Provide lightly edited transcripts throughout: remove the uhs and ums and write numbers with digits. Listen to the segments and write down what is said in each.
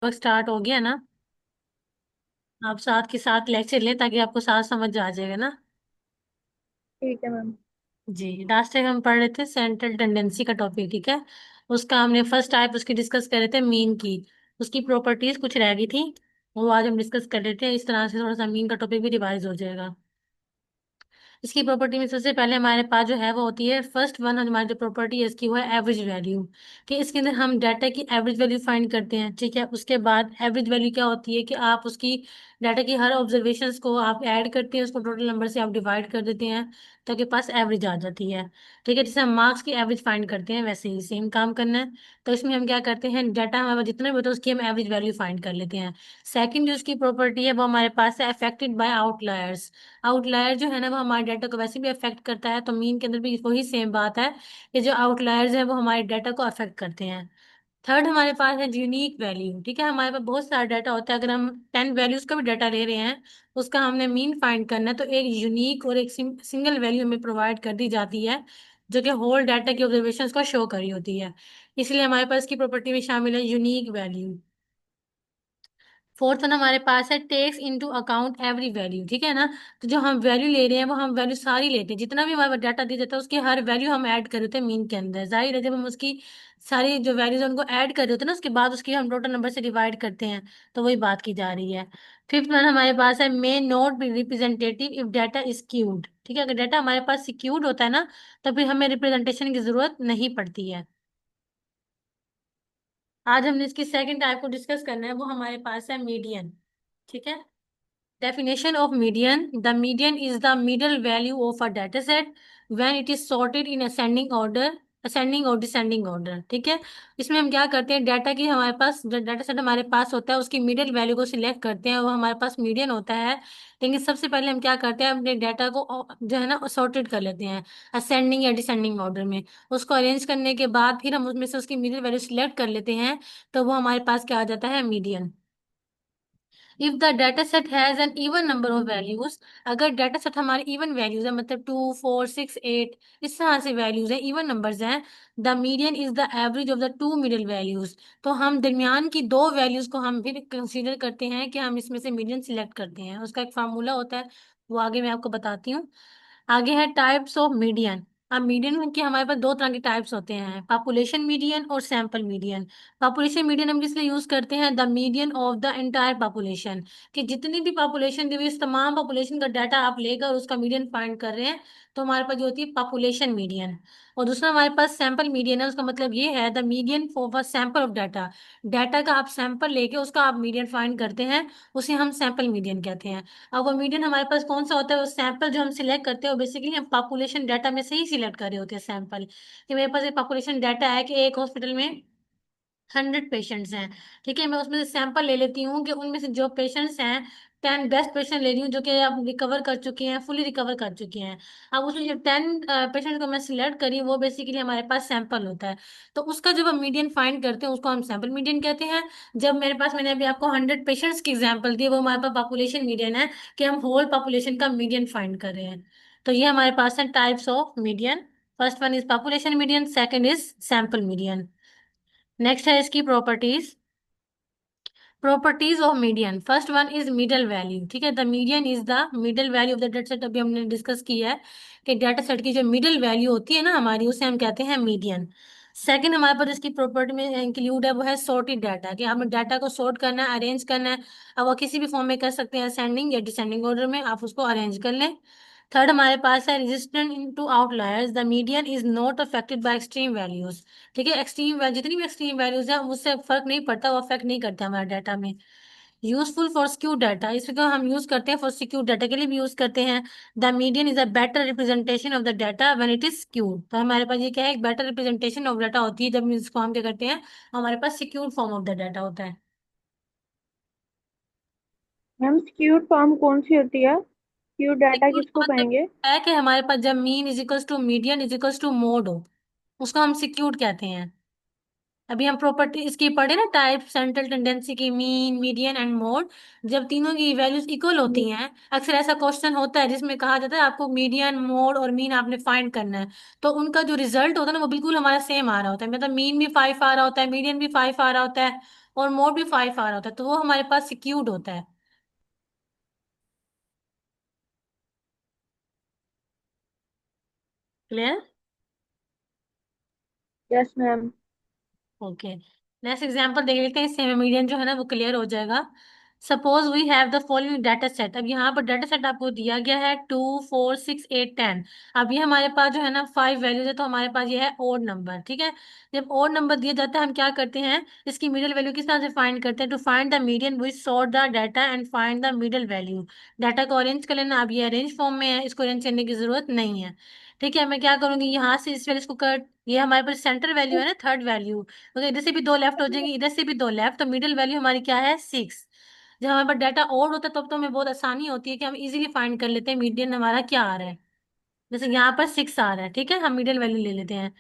वक्त स्टार्ट हो गया ना। आप साथ के साथ लेक्चर लें ताकि आपको साथ समझ आ जाएगा ना। ठीक है मैम। जी, लास्ट टाइम हम पढ़ रहे थे सेंट्रल टेंडेंसी का टॉपिक, ठीक है। उसका हमने फर्स्ट टाइप उसकी डिस्कस कर रहे थे, मीन की। उसकी प्रॉपर्टीज कुछ रह गई थी, वो आज हम डिस्कस कर रहे थे। इस तरह से थोड़ा सा मीन का टॉपिक भी रिवाइज हो जाएगा। इसकी प्रॉपर्टी में सबसे पहले हमारे पास जो है वो होती है, फर्स्ट वन हमारी जो प्रॉपर्टी है इसकी वो है एवरेज वैल्यू। कि इसके अंदर हम डाटा की एवरेज वैल्यू फाइंड करते हैं, ठीक है। उसके बाद एवरेज वैल्यू क्या होती है कि आप उसकी डाटा की हर ऑब्जर्वेशंस को आप ऐड करते हैं, उसको टोटल नंबर से आप डिवाइड कर देते हैं, तो आपके पास एवरेज आ जाती है। ठीक है, जैसे हम मार्क्स की एवरेज फाइंड करते हैं वैसे ही सेम काम करना है। तो इसमें हम क्या करते हैं, डाटा हमारे पास जितना भी होता है उसकी हम एवरेज वैल्यू फाइंड कर लेते हैं। सेकंड जो उसकी प्रॉपर्टी है वो हमारे पास है अफेक्टेड बाय आउटलायर्स। आउटलायर जो है ना वो हमारे डाटा को वैसे भी अफेक्ट करता है, तो मीन के अंदर भी वही सेम बात है कि जो आउटलायर्स है वो हमारे डाटा को अफेक्ट करते हैं। थर्ड हमारे पास है यूनिक वैल्यू। ठीक है, हमारे पास बहुत सारा डाटा होता है, अगर हम 10 वैल्यूज का भी डाटा ले रहे हैं, उसका हमने मीन फाइंड करना है, तो एक यूनिक और एक सिंगल वैल्यू हमें प्रोवाइड कर दी जाती है, जो कि होल डाटा की ऑब्जर्वेशन को शो करी होती है। इसलिए हमारे पास की प्रॉपर्टी में शामिल है यूनिक वैल्यू। फोर्थ वन हमारे पास है takes into account every value. ठीक है ना, तो जो हम वैल्यू ले रहे हैं वो हम वैल्यू सारी लेते हैं, जितना भी हमारे पास डाटा दिया जाता है उसकी हर वैल्यू हम ऐड कर देते हैं मीन के अंदर। जाहिर है जब हम उसकी सारी जो वैल्यूज उनको ऐड कर देते हैं ना, उसके बाद उसकी हम टोटल नंबर से डिवाइड करते हैं, तो वही बात की जा रही है। फिफ्थ वन हमारे पास है may not be representative if data is skewed. ठीक है, अगर डाटा हमारे पास स्क्यूड होता है ना, तो फिर हमें रिप्रेजेंटेशन की जरूरत नहीं पड़ती है। आज हमने इसकी सेकंड टाइप को डिस्कस करना है, वो हमारे पास है मीडियन। ठीक है। Definition of median. The median is the middle value of a data set when it is sorted in ascending और descending order। ठीक है, इसमें हम क्या करते हैं, डाटा की हमारे पास जो डाटा सेट हमारे पास होता है उसकी मिडिल वैल्यू को सिलेक्ट करते हैं, वो हमारे पास मीडियन होता है। लेकिन सबसे पहले हम क्या करते हैं, अपने डाटा को जो है ना सॉर्टेड कर लेते हैं असेंडिंग या डिसेंडिंग ऑर्डर में। उसको अरेंज करने के बाद फिर हम उसमें से उसकी मिडिल वैल्यू सिलेक्ट कर लेते हैं, तो वो हमारे पास क्या आ जाता है, median. If the data set has an even number of values. अगर डाटा सेट हमारे इवन वैल्यूज है, मतलब 2 4 6 8, इस तरह से वैल्यूज है, इवन नंबर्स हैं, the median is the average of the two middle values. तो हम दरमियान की दो वैल्यूज को हम फिर कंसीडर करते हैं कि हम इसमें से मीडियन सिलेक्ट करते हैं। उसका एक फार्मूला होता है, वो आगे मैं आपको बताती हूँ। आगे है टाइप्स ऑफ मीडियन। अब मीडियन के हमारे पास दो तरह के टाइप्स होते हैं, पॉपुलेशन मीडियन और सैंपल मीडियन। पॉपुलेशन मीडियन हम किस लिए यूज करते हैं, the median of the entire population. कि जितनी भी पॉपुलेशन दी हुई इस तमाम पॉपुलेशन का डाटा आप लेकर उसका मीडियन फाइंड कर रहे हैं, तो हमारे पास जो होती है पॉपुलेशन मीडियन। और दूसरा हमारे पास सैंपल मीडियन है, उसका मतलब ये है the median for sample of data. Data का आप सैंपल लेके उसका आप मीडियन फाइंड करते हैं, उसे हम सैंपल मीडियन कहते हैं। अब वो मीडियन हमारे पास कौन सा होता है, वो सैंपल जो हम सिलेक्ट करते हैं वो बेसिकली हम पॉपुलेशन डाटा में से ही सिलेक्ट कर रहे होते हैं सैंपल। कि मेरे पास एक पॉपुलेशन डाटा है कि एक हॉस्पिटल में 100 पेशेंट्स हैं। ठीक है, मैं उसमें से सैंपल ले लेती हूँ कि उनमें से जो पेशेंट्स हैं, 10 बेस्ट पेशेंट ले रही हूँ जो कि अब रिकवर कर चुके हैं, फुली रिकवर कर चुके हैं। अब उसमें जो 10 पेशेंट्स को मैं सिलेक्ट करी वो बेसिकली हमारे पास सैंपल होता है। तो उसका जब हम मीडियन फाइंड करते हैं उसको हम सैंपल मीडियन कहते हैं। जब मेरे पास, मैंने अभी आपको 100 पेशेंट्स की एग्जाम्पल दी, वो हमारे पास पॉपुलेशन मीडियन है, कि हम होल पॉपुलेशन का मीडियन फाइंड कर रहे हैं। तो ये हमारे पास है types of median. First one is population median, second is sample median. Next है इसकी properties. Properties of median, first one is middle value. ठीक है, the median is the middle value of the data set. अभी हमने discuss किया है कि data set की जो मिडल वैल्यू होती है ना हमारी, उसे हम कहते हैं मीडियन। सेकंड हमारे पास इसकी प्रॉपर्टी में इंक्लूड है वो है सॉर्टेड डाटा, कि हमें डाटा को सॉर्ट करना है, अरेंज करना है। अब वो किसी भी फॉर्म में कर सकते हैं, असेंडिंग या डिसेंडिंग ऑर्डर में आप उसको अरेंज कर लें। थर्ड हमारे पास है resistant to outliers, the median is not affected by extreme values. ठीक है, एक्सट्रीम जितनी भी एक्सट्रीम वैल्यूज है उससे फर्क नहीं पड़ता, वो अफेक्ट नहीं करता हमारे डाटा में। यूजफुल फॉर सिक्योर डाटा, इसको हम यूज करते हैं फॉर सिक्योर डाटा के लिए भी यूज करते हैं। The median is a better representation of the data when it is secure. तो हमारे पास ये क्या है, एक बेटर रिप्रेजेंटेशन ऑफ डाटा होती है जब इसको हम क्या करते हैं, हमारे पास secure form of the data होता है। मैम स्क्यूड फॉर्म कौन सी होती है? स्क्यूड डाटा सिक्योर किसको मतलब कहेंगे? है कि हमारे पास जब mean equals to median equals to mode हो, उसको हम सिक्योर कहते हैं। अभी हम प्रॉपर्टी इसकी पढ़े ना, टाइप सेंट्रल टेंडेंसी की, मीन मीडियन एंड मोड। जब तीनों की वैल्यूज इक्वल होती हैं, अक्सर ऐसा क्वेश्चन होता है जिसमें कहा जाता है आपको मीडियन मोड और मीन आपने फाइंड करना है, तो उनका जो रिजल्ट होता है ना वो बिल्कुल हमारा सेम आ रहा होता है, मतलब मीन भी 5 आ रहा होता है, मीडियन भी 5 आ रहा होता है, और मोड भी 5 आ रहा होता है, तो वो हमारे पास सिक्यूर्ड होता है। Clear? Yes ma'am. Okay, next example देख लेते हैं, इससे हमें मीडियन जो है ना वो क्लियर हो जाएगा। Suppose we have the following data set. अब यहाँ पर डाटा सेट आपको दिया गया है 2 4 6 8 10। अब ये हमारे पास जो है ना 5 वैल्यूज है, तो हमारे पास ये है ओड नंबर। ठीक है, जब ओड नंबर दिया जाता है हम क्या करते हैं, इसकी मिडिल वैल्यू किस तरह से फाइंड करते हैं? To find the median we sort the data and find the middle value. Data को अरेंज कर लेना। अब ये अरेंज फॉर्म में है, इसको अरेंज करने की जरूरत नहीं है। ठीक है, मैं क्या करूंगी, यहाँ से इस वैल्यू को कट, ये हमारे पास सेंटर वैल्यू है ना, थर्ड वैल्यू, तो इधर से भी दो लेफ्ट हो जाएंगे, इधर से भी दो लेफ्ट, तो मिडिल वैल्यू हमारी क्या है? 6। जब हमारे पास डाटा ओड होता है तब तो हमें बहुत आसानी होती है कि हम इजीली फाइंड कर लेते हैं मीडियन हमारा क्या आ रहा है। जैसे यहाँ पर 6 आ रहा है, ठीक है, हम मिडिल वैल्यू ले लेते हैं।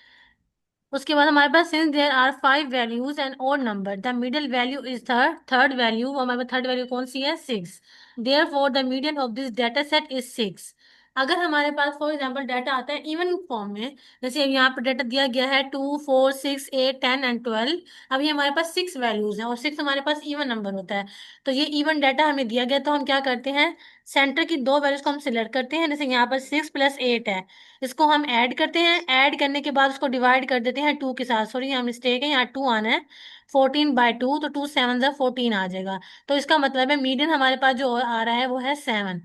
उसके बाद हमारे पास since there are 5 values and odd number, the middle value is third value. हमारे पास थर्ड वैल्यू कौन सी है? 6। Therefore the median of this data set is 6। अगर हमारे पास फॉर एग्जाम्पल डाटा आता है इवन फॉर्म में, जैसे यहाँ पर डाटा दिया गया है 2 4 6 8 10 एंड 12। अभी हमारे पास 6 वैल्यूज हैं और 6 हमारे पास इवन नंबर होता है, तो ये इवन डाटा हमें दिया गया, तो हम क्या करते हैं, सेंटर की दो वैल्यूज को हम सिलेक्ट करते हैं। जैसे यहाँ पर 6 + 8 है, इसको हम ऐड करते हैं, ऐड करने के बाद उसको डिवाइड कर देते हैं 2 के साथ। सॉरी यहाँ मिस्टेक है, यहाँ 2 आना है। 14/2, तो 2 7 14 आ जाएगा। तो इसका मतलब है मीडियन हमारे पास जो आ रहा है वो है 7।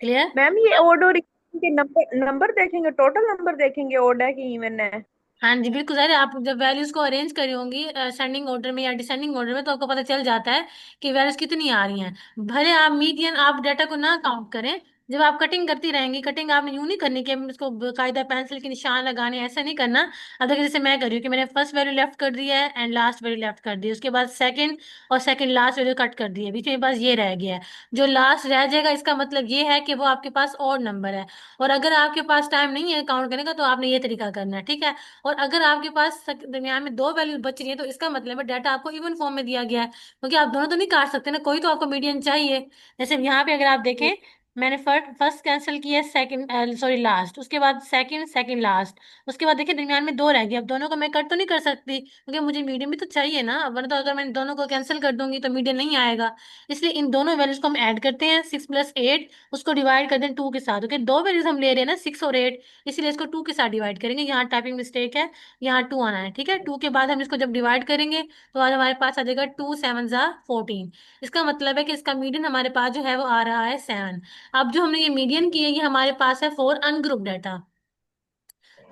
क्लियर? मैम ये ओड और इवन के नंबर नंबर देखेंगे, टोटल नंबर देखेंगे, ओड है कि इवन है? हाँ जी बिल्कुल सर, आप जब वैल्यूज को अरेंज करी होंगी असेंडिंग ऑर्डर में या डिसेंडिंग ऑर्डर में, तो आपको पता चल जाता है कि वैल्यूज कितनी आ रही हैं। भले आप मीडियन आप डाटा को ना काउंट करें, जब आप कटिंग करती रहेंगी, कटिंग आपने यूं नहीं करनी कि इसको कायदा पेंसिल के निशान लगाने, ऐसा नहीं करना। अब देखिए जैसे मैं कर रही हूँ कि मैंने फर्स्ट वैल्यू लेफ्ट कर दी है एंड लास्ट वैल्यू लेफ्ट कर दी है, उसके बाद सेकंड और सेकंड लास्ट वैल्यू कट कर दी है, बीच में बस ये रह गया है। जो लास्ट रह जाएगा इसका मतलब ये है कि वो आपके पास और नंबर है। और अगर आपके पास टाइम नहीं है काउंट करने का, तो आपने ये तरीका करना है। ठीक है, और अगर आपके पास दरमियान में दो वैल्यू बच रही है, तो इसका मतलब है डाटा आपको इवन फॉर्म में दिया गया है, क्योंकि आप दोनों तो नहीं काट सकते ना, कोई तो आपको मीडियन चाहिए। जैसे यहाँ पे अगर आप देखें, मैंने फर्स्ट कैंसिल किया, सेकंड सॉरी लास्ट, उसके बाद सेकंड, सेकंड लास्ट, उसके बाद देखिए दरमियान में दो रह गए। अब दोनों को मैं कट तो नहीं कर सकती, क्योंकि मुझे मीडियन भी तो चाहिए ना, वरना तो अगर मैं दोनों को कैंसिल कर दूंगी तो मीडियन नहीं आएगा। इसलिए इन दोनों वैल्यूज को हम ऐड करते हैं, 6 + 8, उसको डिवाइड कर दें 2 के साथ, क्योंकि दो वैल्यूज हम ले रहे हैं ना, 6 और 8, इसलिए इसको 2 के साथ डिवाइड करेंगे। यहाँ टाइपिंग मिस्टेक है, यहाँ 2 आना है। ठीक है, 2 के बाद हम इसको जब डिवाइड करेंगे तो आज हमारे पास आ जाएगा 2 7 14। इसका मतलब है कि इसका मीडियन हमारे पास जो है वो आ रहा है 7। अब जो हमने ये मीडियन की है, ये हमारे पास है फॉर अनग्रुप डाटा।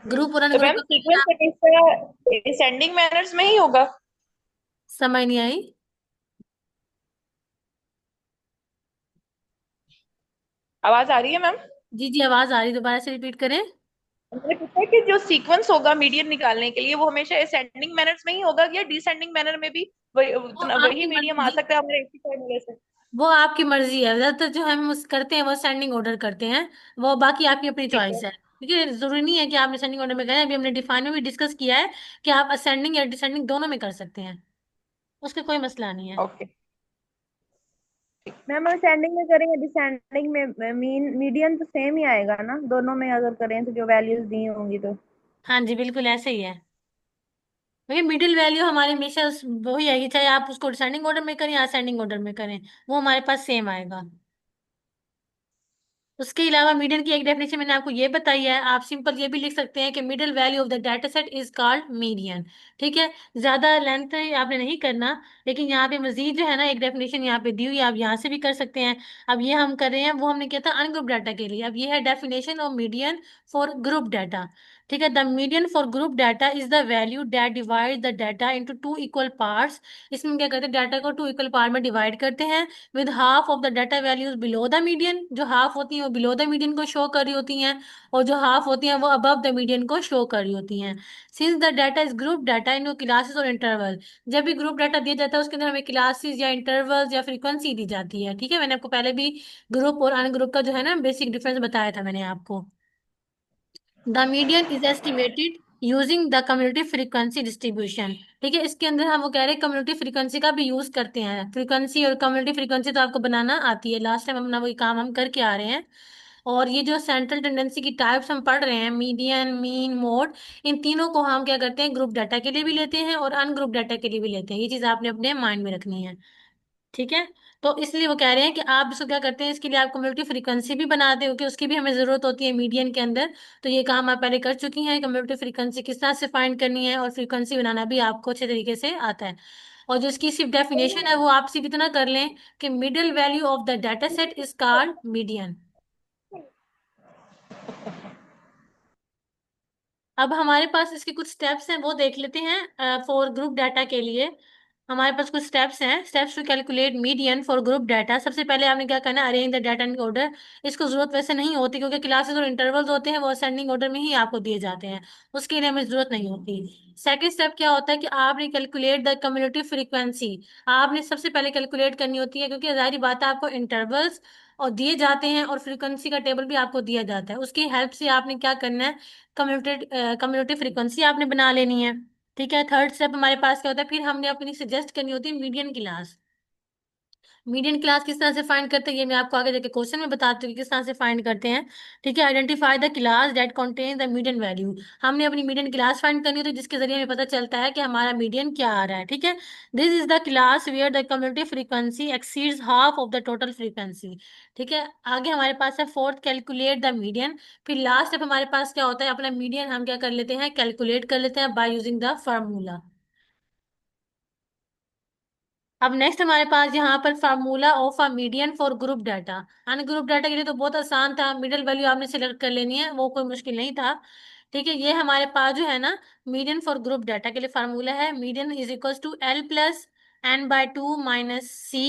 ग्रुप और तो अनग्रुप मैम का सीक्वेंस हमेशा डिसेंडिंग मैनर्स में ही होगा? समझ नहीं आई? आवाज आ रही है मैम? जी जी आवाज आ रही, दोबारा से रिपीट करें। मैंने पूछा कि जो सीक्वेंस होगा मीडियन निकालने के लिए वो हमेशा असेंडिंग मैनर्स में ही होगा या डिसेंडिंग मैनर में भी वही वो वही आपकी मीडियम आ मर्जी, सकता है हमारे एक ही फॉर्मूले से? वो आपकी मर्जी है। ज्यादातर जो हम करते हैं वो सेंडिंग ऑर्डर करते हैं, वो बाकी आपकी अपनी ठीक चॉइस है। है। क्योंकि जरूरी नहीं है कि आप असेंडिंग ऑर्डर में करें, अभी हमने डिफाइन में भी डिस्कस किया है कि आप असेंडिंग या डिसेंडिंग दोनों में कर सकते हैं, उसका कोई मसला नहीं है। ओके। मैम असेंडिंग में करें या डिसेंडिंग में, मीन मीडियन तो सेम ही आएगा ना दोनों में अगर करें तो, जो वैल्यूज दी होंगी तो? हाँ जी बिल्कुल ऐसे ही है। वही मिडिल वैल्यू हमारे हमेशा वही आएगी, चाहे आप उसको डिसेंडिंग ऑर्डर में करें या असेंडिंग ऑर्डर में करें, वो हमारे पास सेम आएगा। उसके अलावा मीडियन की एक डेफिनेशन मैंने आपको ये बताई है, आप सिंपल ये भी लिख सकते हैं कि middle value of the data set is called median. ठीक है, ज्यादा लेंथ आपने नहीं करना, लेकिन यहाँ पे मजीद जो है ना एक डेफिनेशन यहाँ पे दी हुई है, आप यहाँ से भी कर सकते हैं। अब ये हम कर रहे हैं, वो हमने किया था अनग्रुप डाटा के लिए, अब ये है definition of median for group data. ठीक है, the median for group data is the value that divide the data into two equal parts. इसमें क्या करते हैं, डाटा को 2 इक्वल पार्ट में डिवाइड करते हैं, with half of the data values below the median. जो हाफ होती हैं वो बिलो द मीडियन को शो कर रही होती हैं, और जो हाफ होती हैं वो अबव द मीडियन को शो कर रही होती हैं। Since the data is group data in classes और इंटरवल, जब भी ग्रुप डाटा दिया जाता है उसके अंदर हमें क्लासेस या इंटरवल्स या फ्रीक्वेंसी दी जाती है। ठीक है, मैंने आपको पहले भी ग्रुप और अनग्रुप का जो है ना बेसिक डिफरेंस बताया था मैंने आपको। The median is estimated using the community frequency distribution. ठीक है, इसके अंदर हम वो कह रहे हैं कम्युनिटी फ्रीक्वेंसी का भी यूज करते हैं। फ्रीक्वेंसी और कम्युनिटी फ्रीक्वेंसी तो आपको बनाना आती है, लास्ट टाइम अपना वही काम हम करके आ रहे हैं। और ये जो सेंट्रल टेंडेंसी की टाइप्स हम पढ़ रहे हैं, मीडियन, मीन, मोड, इन तीनों को हम क्या करते हैं, ग्रुप डाटा के लिए भी लेते हैं और अनग्रुप डाटा के लिए भी लेते हैं। ये चीज आपने अपने माइंड में रखनी है, ठीक है। तो इसलिए वो कह रहे हैं कि आप इसको क्या करते हैं, इसके लिए आप कम्युनिटी फ्रीक्वेंसी भी बनाते हो, कि उसकी भी हमें जरूरत होती है मीडियन के अंदर। तो ये काम आप पहले कर चुकी हैं, कम्युनिटी फ्रीक्वेंसी किस तरह से फाइंड करनी है, और फ्रीक्वेंसी बनाना भी आपको अच्छे तरीके से आता है। और जो इसकी सिर्फ डेफिनेशन है वो आप सिर्फ इतना कर लें कि middle value of the data set is called median. अब हमारे पास इसके कुछ स्टेप्स हैं, वो देख लेते हैं फॉर ग्रुप डाटा के लिए। हमारे पास कुछ स्टेप्स हैं, steps to calculate median for group data. सबसे पहले आपने क्या करना है, arrange the data in order. इसको जरूरत वैसे नहीं होती, क्योंकि क्लासेस और इंटरवल्स होते हैं वो असेंडिंग ऑर्डर में ही आपको दिए जाते हैं, उसके लिए हमें जरूरत नहीं होती। सेकंड स्टेप क्या होता है कि आपने कैलकुलेट द कम्युलेटिव फ्रीक्वेंसी। आपने सबसे पहले कैलकुलेट करनी होती है, क्योंकि जाहिर बात है आपको इंटरवल्स और दिए जाते हैं और फ्रीक्वेंसी का टेबल भी आपको दिया जाता है। उसकी हेल्प से आपने क्या करना है, कम्युलेटेड कम्युलेटिव फ्रीक्वेंसी आपने बना लेनी है, ठीक है। थर्ड स्टेप हमारे पास क्या होता है, फिर हमने अपनी सजेस्ट करनी होती है मीडियन क्लास। मीडियन क्लास किस तरह से फाइंड करते हैं ये मैं आपको आगे जाके क्वेश्चन में बताती हूँ कि किस तरह से फाइंड करते हैं, ठीक है। Identify the class that contain the median value. हमने अपनी मीडियन क्लास फाइंड करनी होती है, जिसके जरिए हमें पता चलता है कि हमारा मीडियन क्या आ रहा है, ठीक है। This is the class where the cumulative frequency exceeds half of the total frequency, ठीक है। आगे हमारे पास है फोर्थ, कैलकुलेट द मीडियन। फिर लास्ट स्टेप हमारे पास क्या होता है, अपना मीडियन हम क्या कर लेते हैं, कैलकुलेट कर लेते हैं बाय यूजिंग द फार्मूला। अब नेक्स्ट हमारे पास यहाँ पर formula of a median for group data. Ungroup data के लिए तो बहुत आसान था, मिडिल वैल्यू आपने सिलेक्ट कर लेनी है, वो कोई मुश्किल नहीं था, ठीक है। ये हमारे पास जो है ना, मीडियन फॉर ग्रुप डाटा के लिए फार्मूला है, median is equal to L plus N by two minus C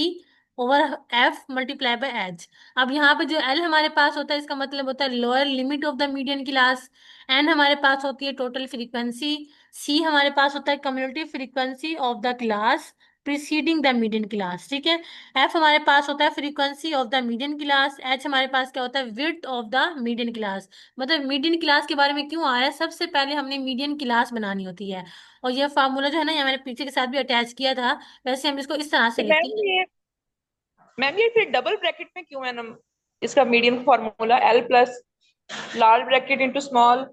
over F multiply by H. अब यहाँ पे जो एल हमारे पास होता है, इसका मतलब होता है lower limit of the median class. N हमारे पास होती है टोटल फ्रीक्वेंसी। सी हमारे पास होता है cumulative frequency of the class preceding the median class, ठीक है। एफ हमारे पास होता है frequency of the median class. H हमारे पास क्या होता है, width of the median class. मतलब मीडियन क्लास के बारे में क्यों आ रहा है, सबसे पहले हमने मीडियन क्लास बनानी होती है। और यह फार्मूला जो है ना, ये मैंने पीछे के साथ भी अटैच किया था। वैसे हम इसको इस तरह से तो लिखते हैं। मैम ये फिर डबल ब्रैकेट में क्यों है ना, इसका medium formula L plus large bracket into small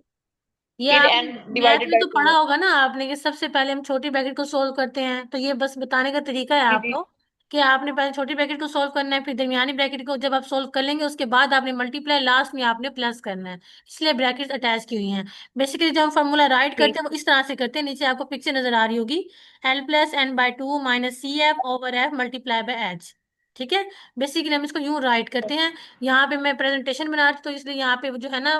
ये फिर आपने एन मैथ डिवाइडेड में बाई तो टू पढ़ा है। होगा ना आपने, कि सबसे पहले हम छोटी ब्रैकेट को सोल्व करते हैं। तो ये बस बताने का तरीका है जी जी। आपको, कि आपने पहले छोटी ब्रैकेट को सोल्व करना है, फिर दरमियानी ब्रैकेट को जब आप सोल्व कर लेंगे उसके बाद आपने मल्टीप्लाई, लास्ट में आपने प्लस करना है, इसलिए ब्रैकेट अटैच की हुई हैं। बेसिकली जब हम फॉर्मूला राइट ठीक। करते हैं वो इस तरह से करते हैं, नीचे आपको पिक्चर नजर आ रही होगी, L plus N by two minus C F over F multiply by H, ठीक है। बेसिकली हम इसको यूं राइट करते हैं। यहाँ पे मैं प्रेजेंटेशन बना रही थी, तो इसलिए यहाँ पे वो जो है ना,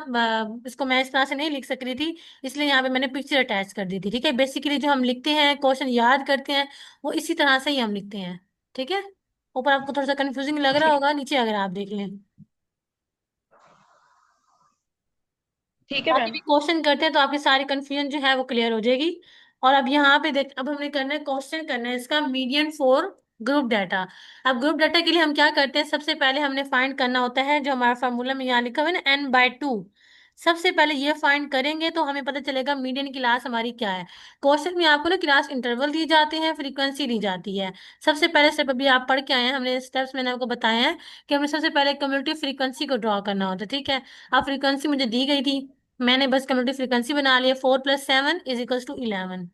इसको मैं इस तरह से नहीं लिख सक रही थी, इसलिए यहाँ पे मैंने पिक्चर अटैच कर दी थी, ठीक है। बेसिकली जो हम लिखते हैं, क्वेश्चन याद करते हैं, वो इसी तरह से ही हम लिखते हैं, ठीक है। ऊपर आपको थोड़ा सा कंफ्यूजिंग लग रहा ठीक। होगा, नीचे अगर आप देख लें। ठीक है बाकी मैम। भी क्वेश्चन करते हैं तो आपकी सारी कंफ्यूजन जो है वो क्लियर हो जाएगी। और अब यहाँ पे देख, अब हमने करना है क्वेश्चन करना है इसका मीडियन फॉर ग्रुप डाटा। अब ग्रुप डाटा के लिए हम क्या करते हैं, सबसे पहले हमने फाइंड करना होता है, जो हमारा फार्मूला में यहाँ लिखा हुआ है ना, एन बाय टू। सबसे पहले ये फाइंड करेंगे तो हमें पता चलेगा मीडियन क्लास हमारी क्या है। क्वेश्चन में आपको ना क्लास इंटरवल दिए जाते हैं, फ्रीक्वेंसी दी जाती है। सबसे पहले स्टेप अभी आप पढ़ के आए हैं, हमने स्टेप्स मैंने आपको बताए हैं कि हमें सबसे पहले कम्युनिटी फ्रीक्वेंसी को ड्रॉ करना होता है, ठीक है। अब फ्रीक्वेंसी मुझे दी गई थी, मैंने बस कम्युनिटी फ्रीक्वेंसी बना लिया, 4 + 7 इज इक्वल टू 11।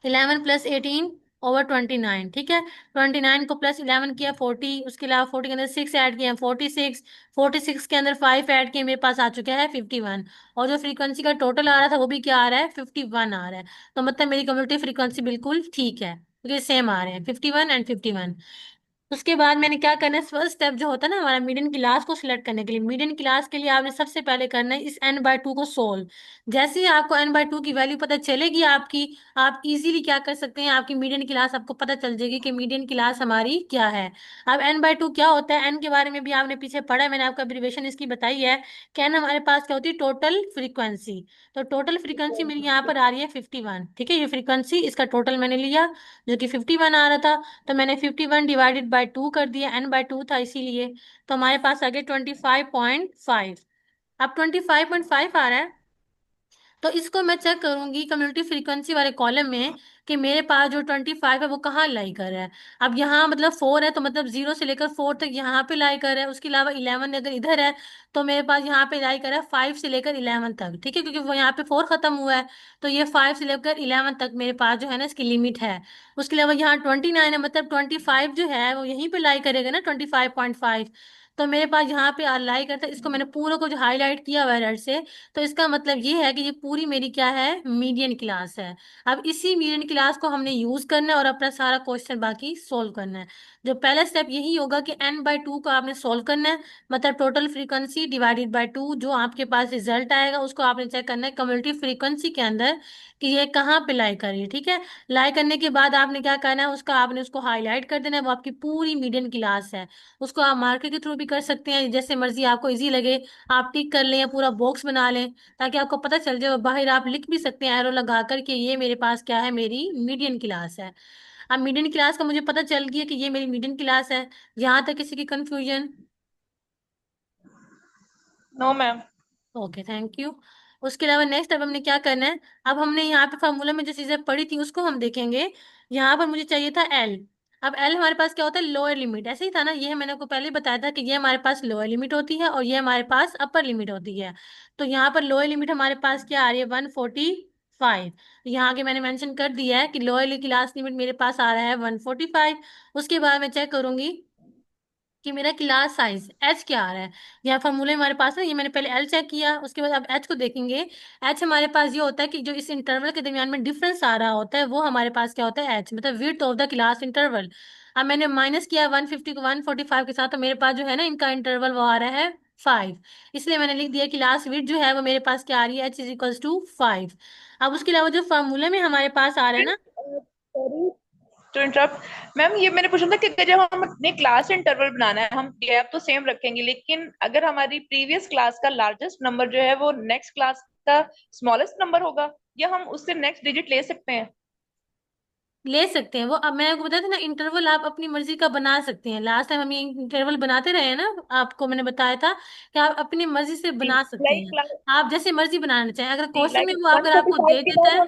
11 + 18 ओवर 29, ठीक है। 29 को +11 किया 40, उसके अलावा 40 के अंदर 6 ऐड किया 46, 46 के अंदर 5 ऐड किए, मेरे पास आ चुका है 51। और जो फ्रीक्वेंसी का टोटल आ रहा था वो भी क्या आ रहा है, 51 आ रहा है। तो मतलब मेरी कम्युनिटी फ्रीक्वेंसी बिल्कुल ठीक है, क्योंकि सेम आ रहे हैं 51 एंड 51। उसके बाद मैंने क्या करना है, फर्स्ट स्टेप जो होता है ना हमारा मीडियन क्लास को सिलेक्ट करने के लिए, मीडियन क्लास के लिए आपने सबसे पहले करना है इस n बाय टू को सोल्व। जैसे ही आपको n बाय टू की वैल्यू पता चलेगी आपकी, आप इजीली क्या कर सकते हैं, आपकी मीडियन क्लास आपको पता चल जाएगी कि मीडियन क्लास हमारी क्या है। अब n बाय टू क्या होता है, n के बारे में भी आपने पीछे पढ़ा है, मैंने आपको एब्रिवेशन इसकी बताई है कि n हमारे पास क्या होती है, टोटल फ्रीक्वेंसी। तो टोटल फ्रीक्वेंसी मेरी यहाँ पर आ रही है 51, ठीक है। ये फ्रीक्वेंसी इसका टोटल मैंने लिया, जो कि 51 आ रहा था। तो मैंने 51 डिवाइडेड बाय टू कर दिया, n बाय टू था इसीलिए। तो हमारे पास आ गया 25.5। अब 25.5 आ रहा है, तो इसको मैं चेक करूंगी कम्युनिटी फ्रीक्वेंसी वाले कॉलम में कि मेरे पास जो 25 है वो कहाँ लाई कर रहा है। अब यहाँ मतलब 4 है तो मतलब 0 से लेकर 4 तक यहाँ पे लाई कर रहा है। उसके अलावा 11 अगर इधर है तो मेरे पास यहाँ पे लाई कर रहा है 5 से लेकर 11 तक, ठीक है, क्योंकि वो यहाँ पे 4 खत्म हुआ है। तो ये 5 से लेकर 11 तक मेरे पास जो है ना इसकी लिमिट है। उसके अलावा यहाँ 29 है, मतलब 25 जो है वो यहीं पे लाई करेगा ना, 25.5। तो मेरे पास यहाँ पे लाई करता है, इसको मैंने पूरा को जो हाईलाइट किया हुआ है रेड से। तो इसका मतलब ये है कि ये पूरी मेरी क्या है, मीडियन क्लास है। अब इसी मीडियन क्लास को हमने यूज करना है और अपना सारा क्वेश्चन बाकी सोल्व करना है। जो पहला स्टेप यही होगा कि n/2 को आपने सोल्व करना है, मतलब टोटल फ्रीक्वेंसी डिवाइडेड बाय 2, जो आपके पास रिजल्ट आएगा उसको आपने चेक करना है कम्युनिटी फ्रीक्वेंसी के अंदर कि ये कहाँ पे लाई कर रही है, ठीक है। लाई करने के बाद आपने क्या करना है, उसका आपने उसको हाईलाइट कर देना है, वो आपकी पूरी मीडियन क्लास है। उसको आप मार्कर के थ्रू भी कर सकते हैं, जैसे मर्जी आपको इजी लगे। आप टिक कर लें या पूरा बॉक्स बना लें ताकि आपको पता चल जाए। और बाहर आप लिख भी सकते हैं एरो लगा कर कि ये मेरे पास क्या है, मेरी मीडियन क्लास है। अब मीडियन क्लास का मुझे पता चल गया कि ये मेरी मीडियन क्लास है। यहाँ तक किसी की confusion? No ma'am. Okay, thank you. उसके अलावा नेक्स्ट अब हमने क्या करना है, अब हमने यहाँ पे फॉर्मूला में जो चीजें पढ़ी थी उसको हम देखेंगे। यहाँ पर मुझे चाहिए था एल। अब एल हमारे पास क्या होता है, लोअर लिमिट, ऐसे ही था ना, ये मैंने आपको पहले ही बताया था कि ये हमारे पास लोअर लिमिट होती है और ये हमारे पास अपर लिमिट होती है। तो यहाँ पर लोअर लिमिट हमारे पास क्या आ रही है, 145। यहाँ आगे मैंने मेंशन कर दिया है कि लोअर क्लास लिमिट मेरे पास आ रहा है 145। उसके बाद मैं चेक करूंगी कि मेरा क्लास साइज एच क्या आ रहा है। यहाँ फॉर्मूले हमारे पास है, ये मैंने पहले एल चेक किया, उसके बाद अब एच को देखेंगे। एच हमारे पास ये होता है कि जो इस इंटरवल के दरमियान में डिफरेंस आ रहा होता है वो हमारे पास क्या होता है, एच, मतलब width of the class interval. अब मैंने माइनस किया 150 को 145 के साथ, तो मेरे पास जो है ना इनका इंटरवल वो आ रहा है 5। इसलिए मैंने लिख दिया कि लास्ट विड्थ जो है वो मेरे पास क्या आ रही है, एच इज इक्वल्स टू 5। अब उसके अलावा जो फॉर्मूले में हमारे पास आ रहा है ना, सॉरी टू इंटरप्ट मैम, ये मैंने पूछा था कि जब हम अपने क्लास इंटरवल बनाना है हम गैप तो सेम रखेंगे, लेकिन अगर हमारी प्रीवियस क्लास का लार्जेस्ट नंबर जो है वो नेक्स्ट क्लास का स्मॉलेस्ट नंबर होगा, या हम उससे नेक्स्ट डिजिट ले सकते हैं? ले सकते हैं वो। अब मैं आपको बताया था ना, इंटरवल आप अपनी मर्जी का बना सकते हैं। लास्ट टाइम हम ये इंटरवल बनाते रहे हैं ना, आपको मैंने बताया था कि आप अपनी मर्जी से जी, बना सकते लाइक हैं। क्लास, आप जैसे मर्जी बनाना चाहें, अगर जी क्वेश्चन लाइक में वो अगर आपको 145 दे के देता बाद है, हम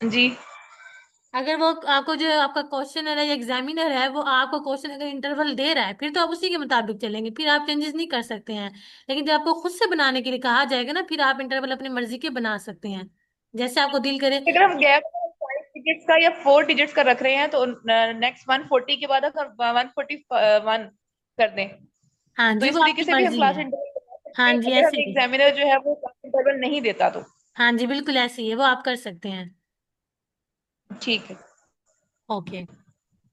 1, जी अगर वो आपको जो आपका क्वेश्चन है या एग्जामिनर है वो आपको क्वेश्चन अगर इंटरवल दे रहा है फिर तो आप उसी के मुताबिक चलेंगे, फिर आप चेंजेस नहीं कर सकते हैं। लेकिन जब आपको खुद से बनाने के लिए कहा जाएगा ना, फिर आप इंटरवल अपनी मर्जी के बना सकते हैं, जैसे आपको दिल करे। अगर हम गैप 5 डिजिट्स का या 4 डिजिट्स का रख रहे हैं तो नेक्स्ट 140 के बाद अगर 141 कर दें हाँ तो जी, इस वो तरीके आपकी से भी हम मर्जी क्लास है। इंटरवल बना सकते हाँ हैं जी, अगर ऐसे हमें ही। एग्जामिनर जो है वो क्लास इंटरवल नहीं देता तो। हाँ जी, बिल्कुल ऐसे ही है, वो आप कर सकते हैं। ठीक है। ओके।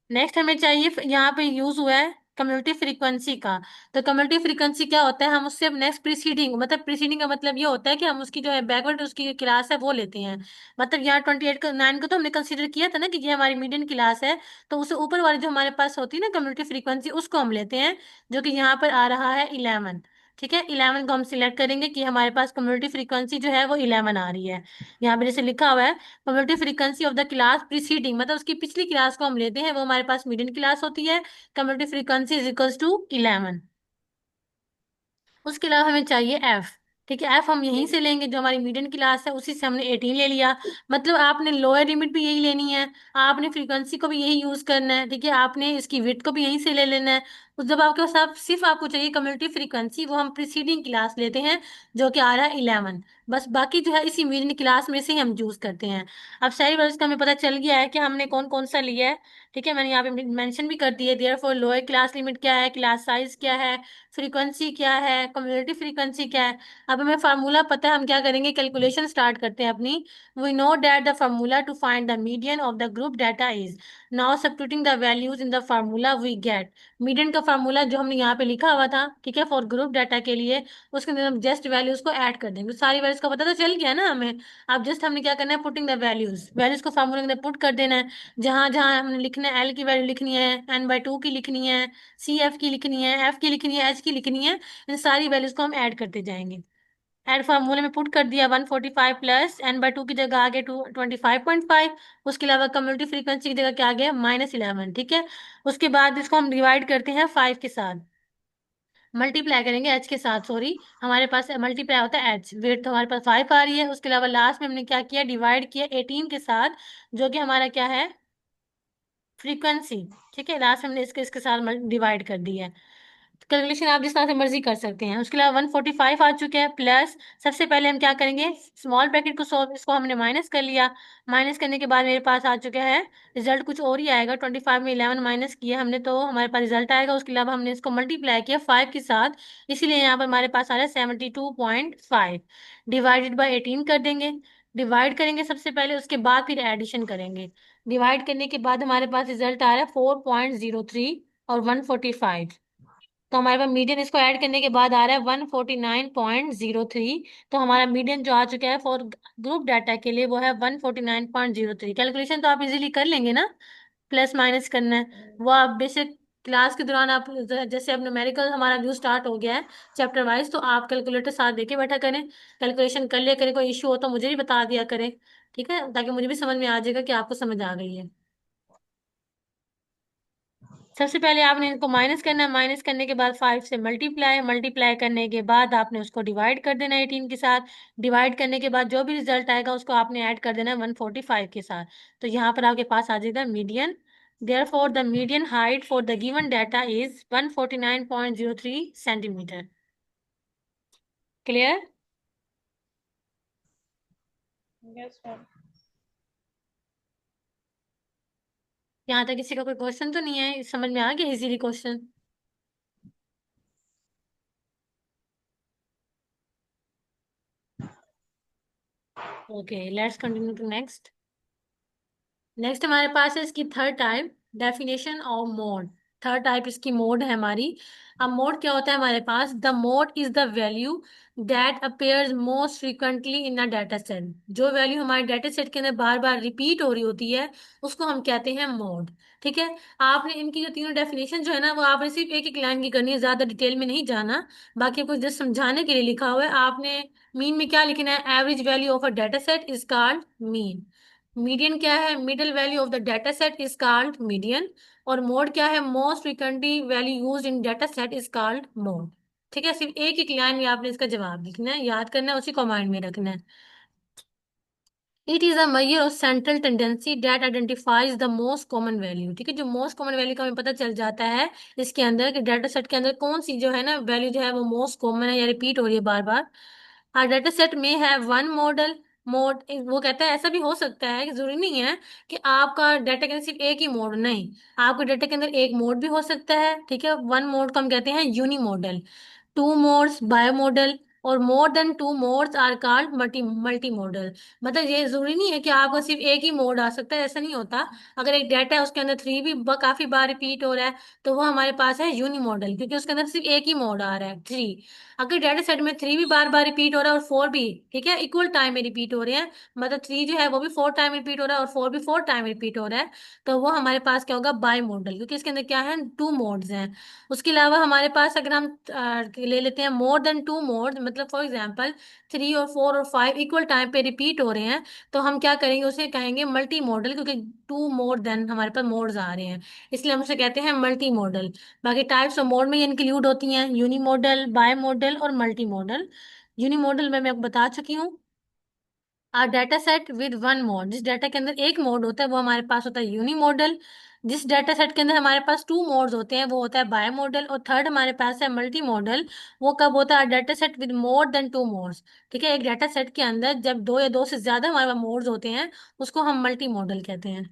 नेक्स्ट हमें चाहिए, यहाँ पे यूज हुआ है कम्युनिटी फ्रीक्वेंसी का। तो कम्युनिटी फ्रीक्वेंसी क्या होता है, हम उससे नेक्स्ट प्रीसीडिंग, मतलब प्रीसीडिंग का मतलब ये होता है कि हम उसकी जो है बैकवर्ड उसकी क्लास है वो लेते हैं। मतलब यहाँ 28 का 9 को तो हमने कंसीडर किया था ना कि ये हमारी मीडियन क्लास है। तो उससे ऊपर वाली जो हमारे पास होती है ना कम्युनिटी फ्रीक्वेंसी, उसको हम लेते हैं, जो कि यहाँ पर आ रहा है 11। ठीक है, 11 को हम सिलेक्ट करेंगे कि हमारे पास कम्युनिटी फ्रीक्वेंसी जो है वो 11 आ रही है। यहाँ पे जैसे लिखा हुआ है probability frequency of the class preceding, मतलब उसकी पिछली क्लास को हम लेते हैं, वो हमारे पास मीडियन क्लास होती है। Community frequency is equals to 11। उसके अलावा हमें चाहिए एफ। ठीक है, एफ हम यहीं से लेंगे, जो हमारी मीडियन क्लास है उसी से हमने 18 ले लिया। मतलब आपने लोअर लिमिट भी यही लेनी है, आपने फ्रीक्वेंसी को भी यही यूज करना है, ठीक है, आपने इसकी विड्थ को भी यहीं से ले लेना है। उस जब आपके पास आप सिर्फ आपको चाहिए कम्युनिटी फ्रीक्वेंसी, वो हम प्रीसीडिंग क्लास लेते हैं जो कि आ रहा है 11। बस बाकी जो है इसी मीडियन क्लास में से ही हम यूज करते हैं। अब सारी वर्ड्स का हमें पता चल गया है कि हमने कौन कौन सा लिया है। ठीक है, मैंने यहाँ पे मेंशन भी कर दिया है, therefore lower class limit क्या है, क्लास साइज क्या है, फ्रीक्वेंसी क्या है, कम्युनिटी फ्रीक्वेंसी क्या है। अब हमें फार्मूला पता है, हम क्या करेंगे, कैलकुलेशन स्टार्ट करते हैं अपनी। We know that the formula to find the median of the group data is, now substituting the values in the formula we get. Median का फार्मूला जो हमने यहाँ पे लिखा हुआ था, ठीक है, फॉर ग्रुप डाटा के लिए, उसके अंदर हम जस्ट वैल्यूज को ऐड कर देंगे। सारी वैल्यूज का पता तो चल गया ना हमें। अब जस्ट हमने क्या करना है, पुटिंग द वैल्यूज, वैल्यूज को फार्मूले के अंदर पुट कर देना है। जहां जहां हमने लिखना है, एल की वैल्यू लिखनी है, n/2 की लिखनी है, सी एफ की लिखनी है, एफ की लिखनी है, एच की लिखनी है, इन सारी वैल्यूज को हम ऐड करते जाएंगे। ऐड फार्मूले में पुट कर दिया 145 प्लस n/2 की जगह आ गया 25.5। उसके अलावा कम्युनिटी फ्रीक्वेंसी की जगह क्या आ गया, -11। ठीक है, उसके बाद इसको हम डिवाइड करते हैं 5 के साथ। मल्टीप्लाई करेंगे एच के साथ, सॉरी, हमारे पास मल्टीप्लाई होता है एच, वेट तो हमारे पास 5 आ रही है, उसके अलावा लास्ट में हमने क्या किया, डिवाइड किया 18 के साथ, जो कि हमारा क्या है, फ्रीक्वेंसी। ठीक है, लास्ट में हमने इसके इसके साथ डिवाइड कर दिया है। कैलकुलेशन आप जिस तरह से मर्जी कर सकते हैं। उसके अलावा 145 आ चुके हैं, प्लस सबसे पहले हम क्या करेंगे, स्मॉल ब्रैकेट को सॉल्व, इसको हमने माइनस कर लिया। माइनस करने के बाद मेरे पास आ चुका है रिजल्ट, कुछ और ही आएगा, 25 में 11 माइनस किया हमने तो हमारे पास रिजल्ट आएगा। उसके अलावा हमने इसको मल्टीप्लाई किया 5 के साथ, इसीलिए यहाँ पर हमारे पास आ रहा है 72.5। डिवाइडेड बाई 18 कर देंगे, डिवाइड करेंगे सबसे पहले, उसके बाद फिर एडिशन करेंगे। डिवाइड करने के बाद हमारे पास रिजल्ट आ रहा है 4.03 और 145। तो हमारे पास मीडियन, इसको ऐड करने के बाद आ रहा है 149.03। तो हमारा मीडियन जो आ चुका है फॉर ग्रुप डाटा के लिए वो है 149.03। कैलकुलेशन तो आप इजीली कर लेंगे ना, प्लस माइनस करना है वो आप बेसिक क्लास के दौरान आप जैसे अब न्यूमेरिकल हमारा व्यू स्टार्ट हो गया है चैप्टर वाइज, तो आप कैलकुलेटर साथ देके बैठा करें, कैलकुलेशन कर लिया करें, कोई इश्यू हो तो मुझे भी बता दिया करें, ठीक है, ताकि मुझे भी समझ में आ जाएगा कि आपको समझ आ गई है। सबसे पहले आपने इनको माइनस करना है, माइनस करने के बाद 5 से मल्टीप्लाई, मल्टीप्लाई करने के बाद आपने उसको डिवाइड कर देना है 18 के साथ। डिवाइड करने के बाद जो भी रिजल्ट आएगा उसको आपने ऐड कर देना है 145 के साथ। तो यहाँ पर आपके पास आ जाएगा median. Therefore, the median height for the given data is 149.03 centimeter. Clear? Yes ma'am. यहाँ तक किसी का कोई क्वेश्चन तो नहीं है, समझ में आ गया easily question? Okay, let's continue to next. Next हमारे पास है इसकी third type, definition of mode. Third type इसकी मोड है हमारी। अब मोड क्या होता है हमारे पास, the mode is the value that appears most frequently in a data set. जो वैल्यू हमारे डाटा सेट के अंदर बार बार रिपीट हो रही होती है उसको हम कहते हैं मोड। ठीक है, आपने इनकी जो तीनों डेफिनेशन जो है ना वो आपने सिर्फ एक एक लाइन की करनी है, ज्यादा डिटेल में नहीं जाना। बाकी आपको जस्ट समझाने के लिए लिखा हुआ है, आपने मीन में क्या लिखना है, average value of a data set is called mean. Median क्या है, middle value of the data set is called median. और मोड क्या है, most frequently value used in data set is called mode. ठीक है, सिर्फ एक एक लाइन में आपने इसका जवाब लिखना है, याद करना है, उसी को माइंड में रखना है। It is a measure of central tendency that identifies the most common value. ठीक है, जो मोस्ट कॉमन वैल्यू का हमें पता चल जाता है इसके अंदर कि डाटा सेट के अंदर कौन सी जो है ना वैल्यू जो है वो मोस्ट कॉमन है या रिपीट हो रही है बार बार। our data set may have one model mode. वो कहता है ऐसा भी हो सकता है कि जरूरी नहीं है कि आपका डाटा के अंदर सिर्फ एक ही मोड, नहीं, आपके डाटा के अंदर एक मोड भी हो सकता है। ठीक है, वन मोड को हम कहते हैं unimodal, two modes bimodal, और more than two modes are called multimodal. मतलब ये जरूरी नहीं है कि आपका सिर्फ एक ही मोड आ सकता है, ऐसा नहीं होता। अगर एक डाटा है उसके अंदर थ्री भी काफी बार रिपीट हो रहा है तो वो हमारे पास है यूनी मॉडल, क्योंकि उसके अंदर सिर्फ एक ही मोड आ रहा है, थ्री। अगर डाटा सेट में थ्री भी बार बार रिपीट हो रहा है और फोर भी, ठीक है, इक्वल टाइम में रिपीट हो रहे हैं, मतलब थ्री जो है वो भी फोर टाइम रिपीट हो रहा है और फोर भी फोर टाइम रिपीट हो रहा है, तो वो हमारे पास क्या होगा, बाई मॉडल, क्योंकि इसके अंदर क्या है, टू मोड्स हैं। उसके अलावा हमारे पास अगर हम ले लेते हैं मोर देन टू मोड, मतलब फॉर एग्जांपल थ्री और फोर और फाइव इक्वल टाइम पे रिपीट हो रहे हैं, तो हम क्या करेंगे, उसे कहेंगे मल्टी मॉडल, क्योंकि टू मोर देन हमारे पास मोड्स आ रहे हैं, इसलिए हम उसे कहते हैं मल्टी मॉडल। बाकी टाइप्स ऑफ मोड में ये इंक्लूड होती हैं यूनी मॉडल, बाय मॉडल और मल्टी मॉडल। यूनी मॉडल में मैं आपको बता चुकी हूँ। A data set with one mode, जिस डाटा के अंदर एक मोड होता है वो हमारे पास होता है यूनी मॉडल। जिस डाटा सेट के अंदर हमारे पास टू मोड्स होते हैं वो होता है बाय मॉडल। और थर्ड हमारे पास है मल्टी मॉडल, वो कब होता है, data set with more than two modes. ठीक है, एक डाटा सेट के अंदर जब दो या दो से ज्यादा हमारे पास मोड्स होते हैं उसको हम मल्टी मॉडल कहते हैं।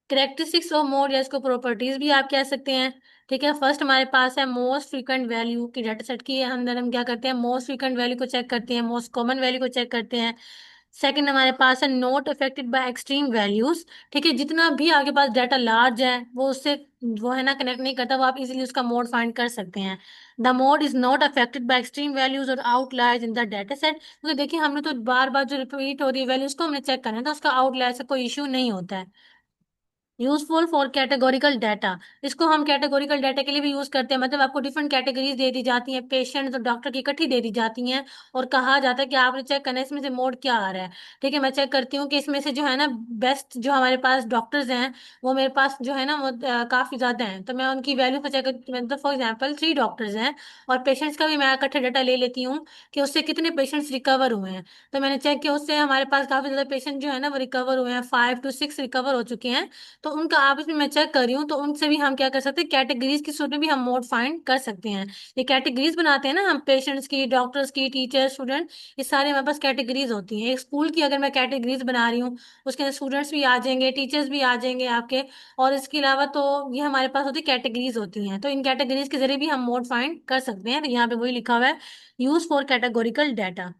करेक्टरिस्टिक्स ऑफ मोड या इसको प्रॉपर्टीज भी आप कह सकते हैं। ठीक है, फर्स्ट हमारे पास है मोस्ट फ्रीक्वेंट वैल्यू की, डाटा सेट के अंदर हम क्या करते हैं, मोस्ट फ्रीक्वेंट वैल्यू को चेक करते हैं, मोस्ट कॉमन वैल्यू को चेक करते हैं। सेकंड हमारे पास है not affected by extreme values. ठीक है, जितना भी आपके पास डाटा लार्ज है वो उससे वो है ना कनेक्ट नहीं करता, वो आप इजीली उसका मोड फाइंड कर सकते हैं। The mode is not affected by extreme values और outliers in the data set, क्योंकि देखिए हमने तो बार बार जो रिपीट हो रही है वैल्यूज को हमने चेक करना है, तो उसका आउटलायर से कोई इशू नहीं होता है। Useful for categorical data. इसको हम कैटेगोरिकल डाटा के लिए भी यूज करते हैं, मतलब आपको डिफरेंट कैटेगरीज दे दी जाती हैं, पेशेंट और डॉक्टर की इकट्ठी दे दी जाती हैं, और कहा जाता है कि आपने चेक करना है इसमें से मोड क्या आ रहा है। ठीक है, मैं चेक करती हूँ कि इसमें से जो है ना बेस्ट जो हमारे पास डॉक्टर्स हैं वो मेरे पास जो है ना वो काफी ज्यादा हैं, तो मैं उनकी वैल्यू को चेक करती हूँ। मतलब फॉर एग्जाम्पल 3 डॉक्टर्स हैं, और पेशेंट्स का भी मैं इकट्ठा डाटा ले लेती हूँ कि उससे कितने पेशेंट्स रिकवर हुए हैं। तो मैंने चेक किया, उससे हमारे पास काफी ज्यादा पेशेंट जो है ना वो रिकवर हुए हैं, 5 to 6 रिकवर हो चुके हैं। तो उनका आपस में मैं चेक कर रही हूँ, तो उनसे भी हम क्या कर सकते हैं, कैटेगरीज की सूट में भी हम मोड फाइंड कर सकते हैं। ये कैटेगरीज बनाते हैं ना हम, पेशेंट्स की, डॉक्टर्स की, टीचर, स्टूडेंट, ये सारे हमारे पास कैटेगरीज होती हैं। एक स्कूल की अगर मैं कैटेगरीज बना रही हूँ, उसके अंदर स्टूडेंट्स भी आ जाएंगे, टीचर्स भी आ जाएंगे आपके, और इसके अलावा तो ये हमारे पास होती कैटेगरीज होती हैं। तो इन कैटेगरीज के जरिए भी हम मोड फाइंड कर सकते हैं। तो यहाँ पे वही लिखा हुआ है, use for categorical data.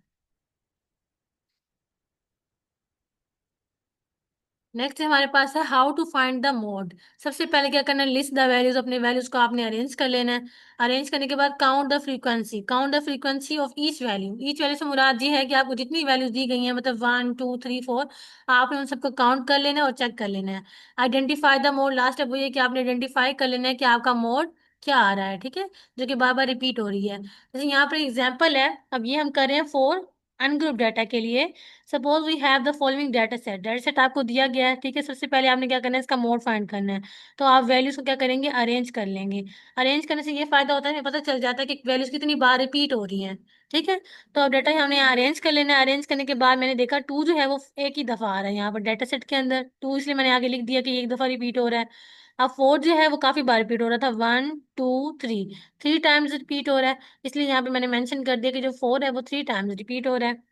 Next हमारे पास है how to find the mode. सबसे पहले क्या करना है, लिस्ट द वैल्यूज, अपने वैल्यूज को आपने अरेंज कर लेना है। अरेंज करने के बाद count the frequency, count the frequency of each value. Each value से मुराद ये है कि आपको जितनी वैल्यूज दी गई हैं, मतलब 1 2 3 4, आपने उन सबको काउंट कर लेना है और चेक कर लेना है। आइडेंटिफाई द मोड, लास्ट है वो ये कि आपने आइडेंटिफाई कर लेना है कि आपका मोड क्या आ रहा है। ठीक है, जो कि बार बार रिपीट हो रही है। जैसे यहाँ पर एग्जाम्पल है, अब ये हम कर रहे हैं फॉर अनग्रुप डाटा के लिए। Suppose we have the following data set आपको दिया गया है। ठीक है, सबसे पहले आपने क्या करना है, इसका मोड फाइंड करना है। तो आप वैल्यूज को क्या करेंगे, अरेंज कर लेंगे। अरेंज करने से ये फायदा होता है, हमें पता चल जाता है कि वैल्यूज कितनी बार रिपीट हो रही हैं। ठीक है, तो अब डाटा हमने यहाँ अरेंज कर लेना है। अरेंज करने के बाद मैंने देखा टू जो है वो एक ही दफा आ रहा है यहाँ पर डाटा सेट के अंदर, टू इसलिए मैंने आगे लिख दिया कि एक दफा रिपीट हो रहा है। अब फोर जो है वो काफी बार रिपीट हो रहा था, 1 2 3, 3 टाइम्स रिपीट हो रहा है, इसलिए यहाँ पे मैंने मेंशन कर दिया कि जो फोर है वो 3 टाइम्स रिपीट हो रहा है।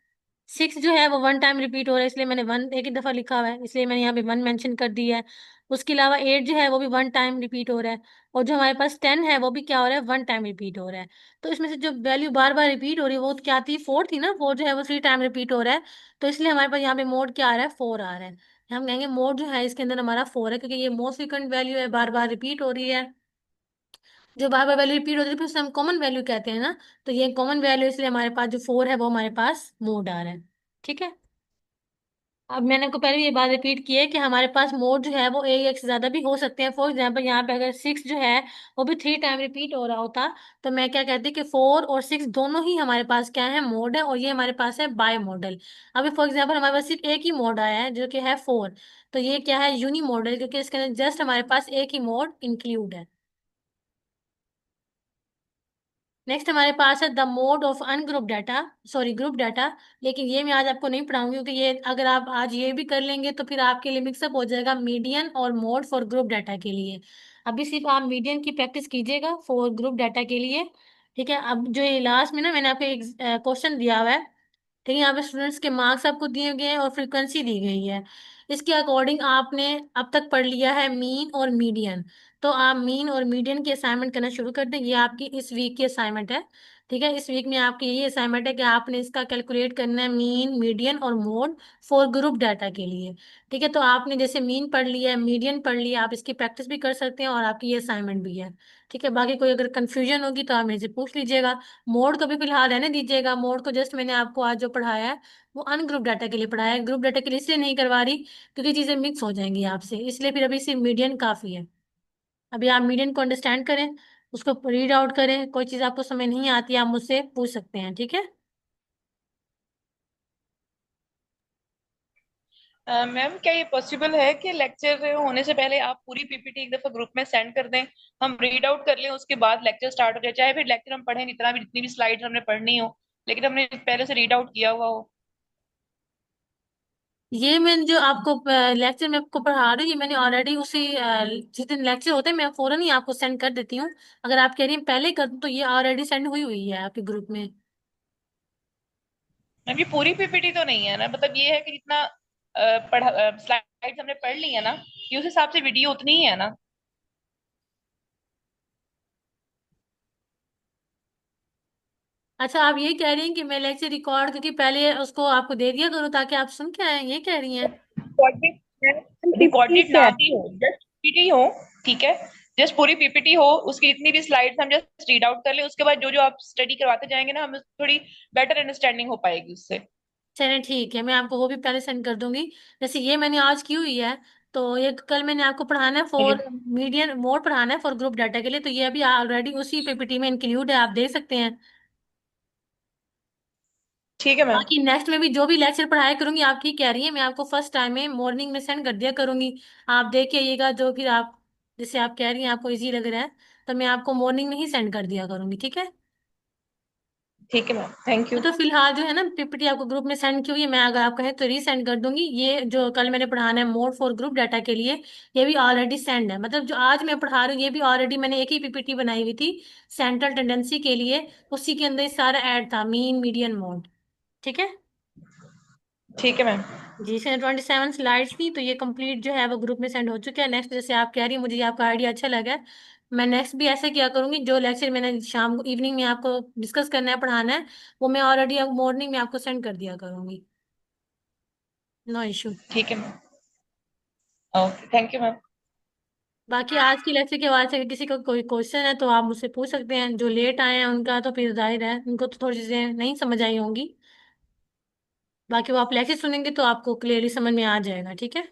सिक्स जो है वो 1 टाइम रिपीट हो रहा है, इसलिए मैंने वन एक ही दफा लिखा हुआ है, इसलिए मैंने यहाँ पे वन मेंशन कर दिया है। उसके अलावा एट जो है वो भी 1 टाइम रिपीट हो रहा है। और जो हमारे पास 10 है वो भी क्या हो रहा है, 1 टाइम रिपीट हो रहा है। तो इसमें से जो वैल्यू बार बार रिपीट हो रही है वो क्या थी, फोर थी ना, फोर जो है वो 3 टाइम रिपीट हो रहा है। तो इसलिए हमारे पास यहाँ पे मोड क्या आ रहा है, फोर आ रहा है। हम कहेंगे मोड जो है इसके अंदर हमारा फोर है, क्योंकि ये मोस्ट फ्रिक्वेंट वैल्यू है, बार बार रिपीट हो रही है। जो बार बार वैल्यू रिपीट होती है फिर उसे हम कॉमन वैल्यू कहते हैं ना। तो ये कॉमन वैल्यू, इसलिए हमारे पास जो फोर है वो हमारे पास मोड आ रहा है। ठीक है, अब मैंने को पहले ये बात रिपीट की है कि हमारे पास मोड जो है वो एक से ज्यादा भी हो सकते हैं। फॉर एग्जांपल यहाँ पे अगर सिक्स जो है वो भी 3 टाइम रिपीट हो रहा होता, तो मैं क्या कहती कि फोर और सिक्स दोनों ही हमारे पास क्या है, मोड है, और ये हमारे पास है बाय मॉडल। अभी फॉर एग्जांपल हमारे पास सिर्फ एक ही मोड आया है जो कि है फोर, तो ये क्या है, यूनी मॉडल, क्योंकि इसके अंदर जस्ट हमारे पास एक ही मोड इंक्लूड है। नेक्स्ट हमारे पास है the mode of ungroup data, sorry group data. लेकिन ये मैं आज आपको नहीं पढ़ाऊंगी, क्योंकि ये अगर आप आज ये भी कर लेंगे तो फिर आपके लिए मिक्सअप हो जाएगा मीडियन और मोड फॉर ग्रुप डाटा के लिए। अभी सिर्फ आप मीडियन की प्रैक्टिस कीजिएगा फॉर ग्रुप डाटा के लिए। ठीक है, अब जो ये लास्ट में ना मैंने आपको एक क्वेश्चन दिया हुआ है। ठीक है, यहाँ पे स्टूडेंट्स के मार्क्स आपको दिए गए हैं और फ्रीक्वेंसी दी गई है। इसके अकॉर्डिंग आपने अब तक पढ़ लिया है मीन और मीडियन। तो आप मीन और मीडियन की असाइनमेंट करना शुरू कर दें, ये आपकी इस वीक की असाइनमेंट है। ठीक है, इस वीक में आपकी ये असाइनमेंट है कि आपने इसका कैलकुलेट करना है, मीन, मीडियन और मोड फॉर ग्रुप डाटा के लिए। ठीक है, तो आपने जैसे मीन पढ़ लिया है, मीडियन पढ़ लिया, आप इसकी प्रैक्टिस भी कर सकते हैं, और आपकी ये असाइनमेंट भी है। ठीक है, बाकी कोई अगर कंफ्यूजन होगी तो आप मेरे से पूछ लीजिएगा। मोड को भी फिलहाल रहने दीजिएगा, मोड को जस्ट मैंने आपको आज जो पढ़ाया है वो अनग्रुप डाटा के लिए पढ़ाया है, ग्रुप डाटा के लिए इसलिए नहीं करवा रही क्योंकि चीजें मिक्स हो जाएंगी आपसे, इसलिए फिर अभी सिर्फ मीडियन काफी है। अभी आप मीडियन को अंडरस्टैंड करें, उसको रीड आउट करें, कोई चीज आपको समझ नहीं आती आप मुझसे पूछ सकते हैं। ठीक है, मैम क्या ये पॉसिबल है कि लेक्चर होने से पहले आप पूरी पीपीटी एक दफा ग्रुप में सेंड कर दें, हम रीड आउट कर लें, उसके बाद लेक्चर स्टार्ट हो जाए, चाहे फिर लेक्चर हम पढ़ें इतना भी, जितनी भी स्लाइड्स हमने पढ़नी हो, लेकिन हमने पहले से रीड आउट किया हुआ हो। ये मैं जो आपको लेक्चर में आपको पढ़ा रही हूँ, ये मैंने ऑलरेडी उसी जिस दिन लेक्चर होते हैं मैं फौरन ही आपको सेंड कर देती हूँ। अगर आप कह रही हैं पहले कर दूं तो ये ऑलरेडी सेंड हुई हुई है आपके ग्रुप में। मैम ये पूरी पीपीटी तो नहीं है ना, मतलब ये है कि जितना पढ़ा स्लाइड्स हमने पढ़ ली है ना, ये उस हिसाब से वीडियो उतनी ही है ना। अच्छा, आप ये कह रही हैं कि मैं लेक्चर रिकॉर्ड करके पहले उसको आपको दे दिया करूँ ताकि आप सुन के आए, ये कह रही हैं? रिकॉर्डेड ना भी हो, जस्ट पीपीटी हो, ठीक है, जस्ट पूरी पीपीटी हो, उसकी जितनी भी स्लाइड्स हम जस्ट रीड आउट कर ले, उसके बाद जो जो आप स्टडी करवाते जाएंगे ना, हमें थोड़ी बेटर अंडरस्टैंडिंग हो पाएगी उससे। चलिए ठीक है, मैं आपको वो भी पहले सेंड कर दूंगी। जैसे ये मैंने आज की हुई है, तो ये कल मैंने आपको पढ़ाना है ठीक फॉर है। मीडियन मोड, पढ़ाना है फॉर ग्रुप डाटा के लिए, तो ये अभी ऑलरेडी उसी पीपीटी में इंक्लूड है, आप देख सकते हैं। ठीक है मैम। बाकी नेक्स्ट में भी जो भी लेक्चर पढ़ाया करूंगी, आप ठीक कह रही हैं, मैं आपको फर्स्ट टाइम में मॉर्निंग में सेंड कर दिया करूंगी। आप देख के आइएगा, जो फिर आप जैसे आप कह रही हैं आपको इजी लग रहा है, तो मैं आपको मॉर्निंग में ही सेंड कर दिया करूंगी, ठीक है। ठीक है मैम, थैंक यू। तो फिलहाल जो है ना पीपीटी आपको ग्रुप में सेंड की हुई है, मैं अगर आप कहें तो रीसेंड कर दूंगी। ये जो कल मैंने पढ़ाना है मोड फॉर ग्रुप डाटा के लिए, ये भी ऑलरेडी सेंड है, मतलब जो आज मैं पढ़ा रही हूँ ये भी ऑलरेडी मैंने एक ही पीपीटी बनाई हुई थी सेंट्रल टेंडेंसी के लिए, उसी के अंदर ये सारा ऐड था, मीन मीडियन मोड, ठीक है। ठीक है मैम। जी इसमें 27 स्लाइड्स थी, तो ये कंप्लीट जो है वो ग्रुप में सेंड हो चुका है। नेक्स्ट जैसे आप कह रही हैं, मुझे ये आपका आइडिया अच्छा लगा है, मैं नेक्स्ट भी ऐसे किया करूंगी, जो लेक्चर मैंने शाम को इवनिंग में आपको डिस्कस करना है पढ़ाना है, वो मैं ऑलरेडी अब मॉर्निंग में आपको सेंड कर दिया करूंगी। No issue. ठीक है ma'am. Okay, thank you ma'am. बाकी आज की लेक्चर के बाद से अगर किसी का कोई क्वेश्चन है तो आप मुझसे पूछ सकते हैं। जो लेट आए हैं उनका तो फिर जाहिर है उनको तो थोड़ी चीजें नहीं समझ आई होंगी, बाकी वो आप लेक्चर सुनेंगे तो आपको क्लियरली समझ में आ जाएगा, ठीक है।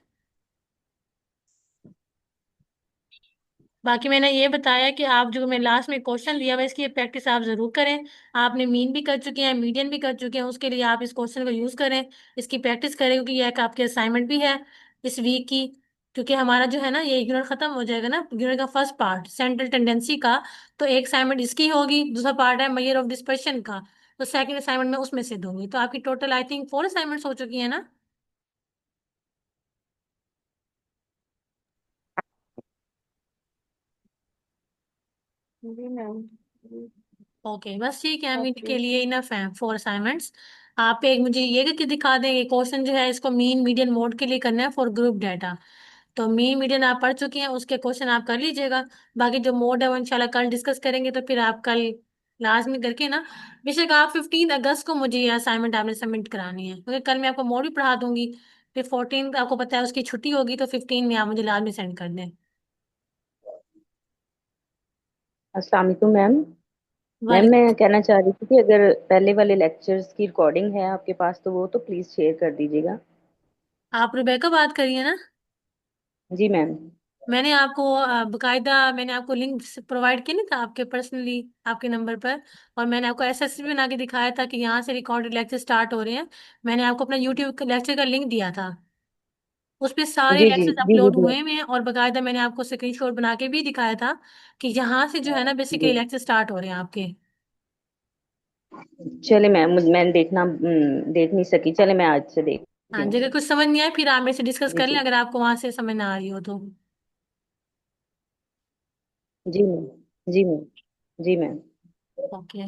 बाकी मैंने ये बताया कि आप जो मैं लास्ट में क्वेश्चन दिया हुआ है, इसकी प्रैक्टिस आप जरूर करें। आपने मीन भी कर चुके हैं, मीडियन भी कर चुके हैं, उसके लिए आप इस क्वेश्चन को यूज करें, इसकी प्रैक्टिस करें, क्योंकि ये एक आपकी असाइनमेंट भी है इस वीक की। क्योंकि हमारा जो है ना ये यूनिट खत्म हो जाएगा ना, यूनिट का फर्स्ट पार्ट सेंट्रल टेंडेंसी का, तो एक असाइनमेंट इसकी होगी, दूसरा पार्ट है मेजर ऑफ डिस्पर्शन का, तो सेकंड असाइनमेंट मैं उसमें से दूंगी। तो आपकी टोटल आई थिंक 4 असाइनमेंट्स हो चुकी है ना। जी मैम। ओके बस ठीक है, मीट ओके। के लिए इनफ है 4 असाइनमेंट्स। आप एक मुझे ये करके दिखा दें, ये क्वेश्चन जो है इसको मीन मीडियन मोड के लिए करना है फॉर ग्रुप डाटा। तो मीन मीडियन आप पढ़ चुके हैं, उसके क्वेश्चन आप कर लीजिएगा। बाकी जो मोड है वो इंशाल्लाह कल डिस्कस करेंगे, तो फिर आप कल लाजमी करके ना, बेशक आप 15 अगस्त को मुझे ये असाइनमेंट आपने सबमिट करानी है, क्योंकि कल मैं आपको मोड भी पढ़ा दूंगी। फिर 14 आपको पता है उसकी छुट्टी होगी, तो 15 में आप मुझे लाजमी सेंड कर दें। अस्सलाम वालेकुम मैम। मैम वाले मैं कहना चाह रही थी कि अगर पहले वाले लेक्चर्स की रिकॉर्डिंग है आपके पास तो वो तो प्लीज़ शेयर कर दीजिएगा। आप रुबैका बात करिए ना। जी मैम। मैंने आपको बकायदा मैंने आपको लिंक प्रोवाइड किया नहीं था आपके पर्सनली आपके नंबर पर, और मैंने आपको एसएससी बना के दिखाया था कि यहाँ से रिकॉर्डेड लेक्चर स्टार्ट हो रहे हैं। मैंने आपको अपना यूट्यूब लेक्चर का लिंक दिया था, उस पे सारे जी जी लेक्चर्स जी जी अपलोड जी। हुए हुए हैं, और बकायदा मैंने आपको स्क्रीनशॉट बना के भी दिखाया था कि यहाँ से जो है ना बेसिकली जी लेक्चर स्टार्ट हो रहे हैं आपके। चले मैम, मैंने देखना देख नहीं सकी, चले मैं आज से देखती हाँ जी, हूँ। अगर कुछ समझ नहीं आए फिर आप मेरे से डिस्कस जी कर लें, जी। अगर आपको वहां से समझ ना आ रही हो तो। जी मैम। जी मैम। जी मैम। ओके,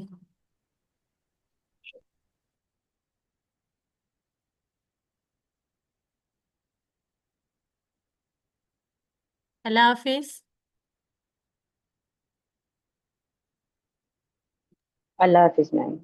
अल्लाह हाफिज। अल्लाह हाफिज मैम।